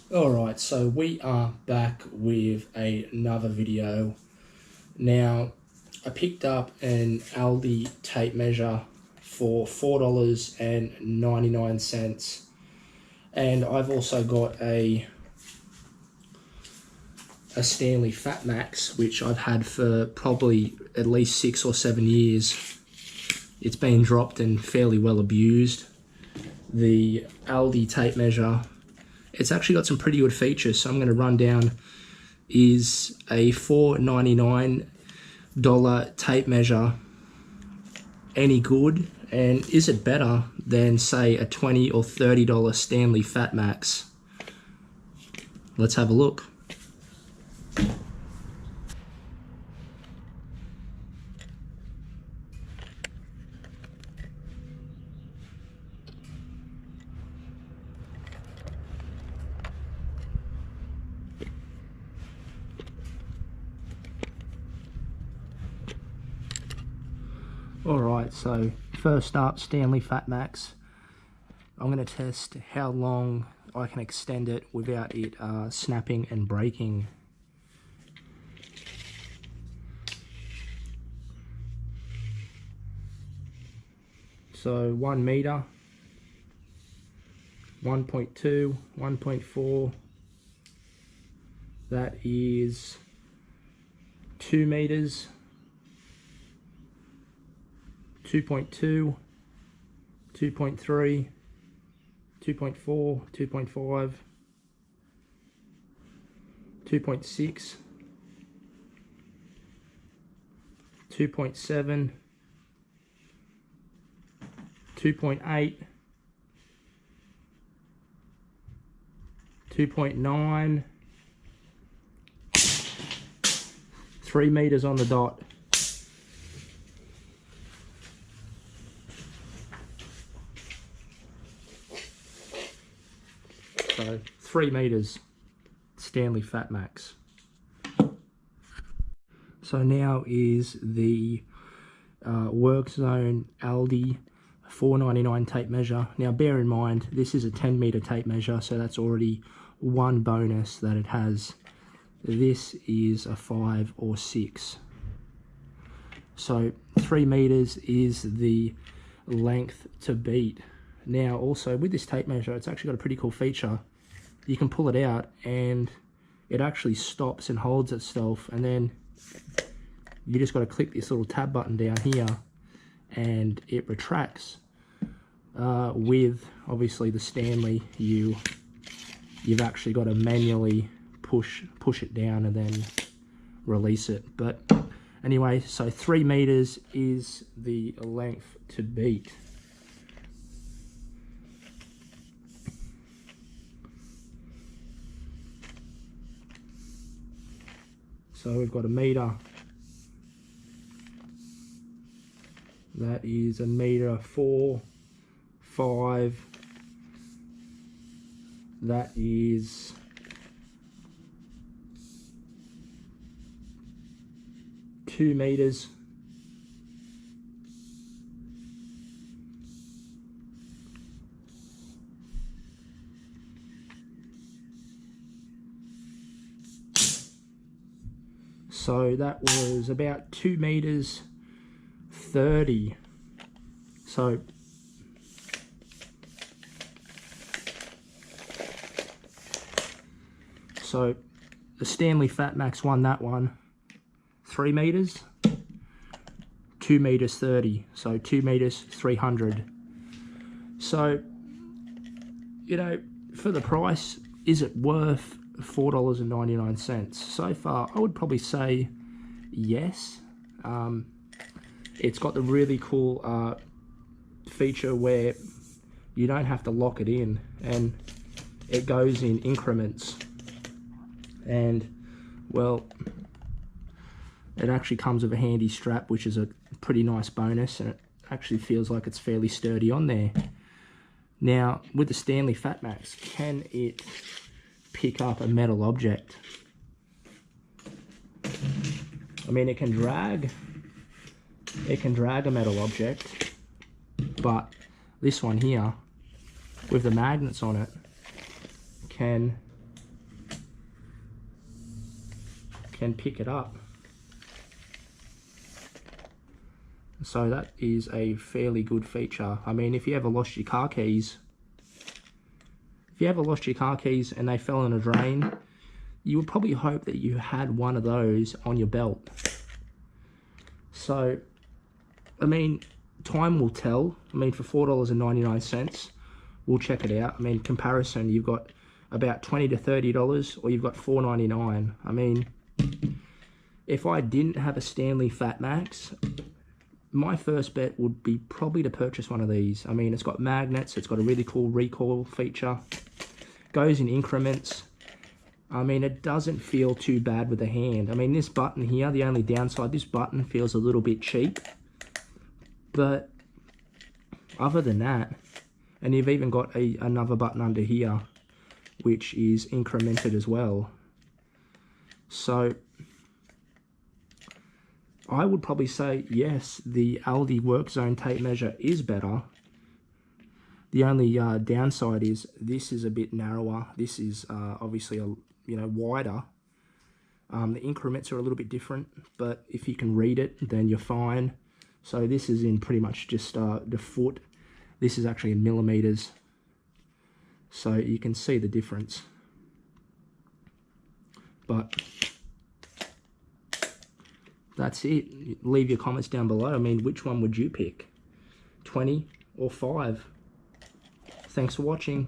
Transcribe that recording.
Alright, so we are back with another video. Now, I picked up an Aldi tape measure for $4.99, and I've also got a Stanley Fat Max, which I've had for probably at least 6 or 7 years. It's been dropped and fairly well abused. The Aldi tape measure, it's actually got some pretty good features, so I'm going to run down. Is a $4.99 tape measure any good, and is it better than, say, a $20 or $30 Stanley Fat Max? Let's have a look. Alright, so first up, Stanley Fat Max. I'm going to test how long I can extend it without it snapping and breaking. So 1 meter, 1.2, 1.4, that is 2 meters, 2.2, 2.3, 2.4, 2.5, 2.6, 2.7, 2.8, 2.9, 3 meters on the dot. So 3 meters, Stanley Fat Max. So now is the Work Zone Aldi $4.99 tape measure. Now bear in mind, this is a 10 meter tape measure, so that's already one bonus that it has. This is a 5 or 6. So 3 meters is the length to beat. Now also with this tape measure, it's actually got a pretty cool feature. You can pull it out and it actually stops and holds itself, and then you just got to click this little tab button down here and it retracts. With obviously the Stanley, you've actually got to manually push it down and then release it. But anyway, so 3 meters is the length to beat. So we've got a meter, that is a meter 4, 5, that is 2 meters, so that was about 2 meters 30. So the Stanley Fat Max won that one. 3 meters, 2 meters 30, so 2 meters 300. So, you know, for the price, is it worth $4.99? So far, I would probably say yes. It's got the really cool feature where you don't have to lock it in, and it goes in increments. And well, it actually comes with a handy strap, which is a pretty nice bonus, and it actually feels like it's fairly sturdy on there. Now with the Stanley Fat Max, can it pick up a metal object? I mean, it can drag a metal object, but this one here with the magnets on it can can pick it up. So that is a fairly good feature. I mean, if you ever lost your car keys, and they fell in a drain, you would probably hope that you had one of those on your belt. So, I mean, time will tell. I mean, for $4.99, we'll check it out. I mean, comparison, you've got about $20 to $30, or you've got $4.99. I mean, if I didn't have a Stanley Fat Max, my first bet would be probably to purchase one of these. I mean, it's got magnets, it's got a really cool recoil feature, goes in increments. I mean, it doesn't feel too bad with the hand. I mean, this button here, the only downside, this button feels a little bit cheap. But other than that, and you've even got another button under here, which is incremented as well. So I would probably say, yes, the Aldi work zone tape measure is better. The only downside is this is a bit narrower. This is obviously wider. The increments are a little bit different, but if you can read it, then you're fine. So this is in pretty much just the foot. This is actually in millimeters. So you can see the difference. But that's it. Leave your comments down below. I mean, which one would you pick? 20 or 5? Thanks for watching.